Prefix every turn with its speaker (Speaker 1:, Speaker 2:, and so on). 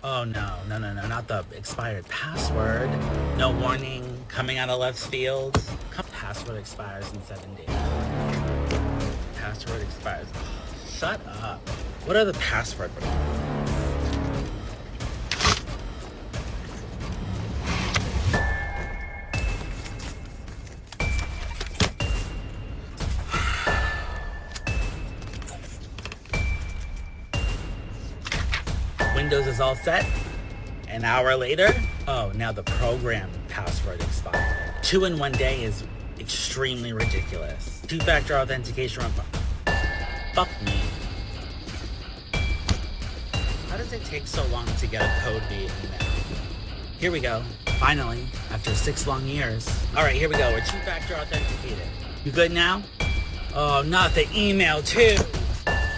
Speaker 1: Oh no, no, no, no, not the expired password. No warning coming out of left field. Password expires in 7 days. Password expires. Shut up. What are the password requirements? Windows is all set. An hour later, oh, now the program password expired. 2 in 1 day is extremely ridiculous. Two-factor authentication fuck me. How does it take so long to get a code via email? Here we go. Finally, after 6 long years. All right, here we go. We're two-factor authenticated. You good now? Oh, not the email too.